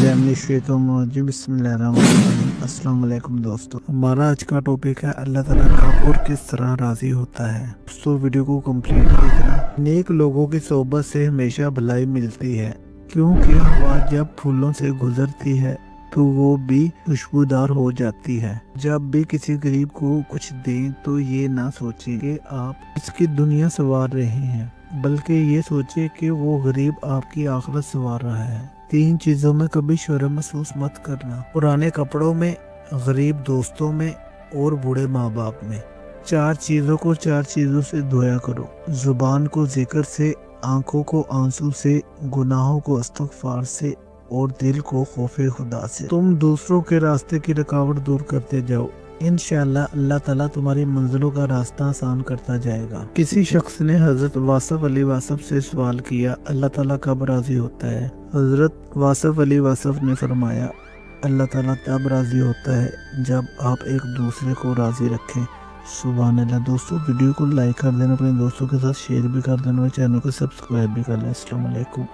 अस्सलाम वालेकुम दोस्तों, हमारा आज का टॉपिक है अल्लाह ताला कब और किस तरह राजी होता है। दोस्तों वीडियो को कंप्लीट देखना। नेक लोगों की सोबत से हमेशा भलाई मिलती है, क्योंकि हवा जब फूलों से गुजरती है तो वो भी खुशबूदार हो जाती है। जब भी किसी गरीब को कुछ दें तो ये ना सोचें कि आप इसकी दुनिया संवार रहे हैं, बल्कि ये सोचे कि वो गरीब आपकी आखिरत संवार रहा है। 3 चीजों में कभी शर्म महसूस मत करना: पुराने कपड़ों में, गरीब दोस्तों में और बूढ़े माँ बाप में। 4 चीजों को 4 चीजों से धोया करो: जुबान को जिक्र से, आंखों को आंसू से, गुनाहों को इस्तग़फ़ार से और दिल को खौफे खुदा से। तुम दूसरों के रास्ते की रुकावट दूर करते जाओ, इंशाअल्लाह अल्लाह ताला तुम्हारी मंजिलों का रास्ता आसान करता जाएगा। किसी शख्स ने हजरत वासफ अली वासफ से सवाल किया, अल्लाह ताला कब राजी होता है? हजरत वासफ अली वासफ ने फरमाया, अल्लाह ताला तब राजी होता है जब आप एक दूसरे को राजी रखें। सुभान अल्लाह। दोस्तों वीडियो को लाइक कर देना, अपने दोस्तों के साथ शेयर भी कर देना और चैनल को सब्सक्राइब भी कर लें। अस्सलाम वालेकुम।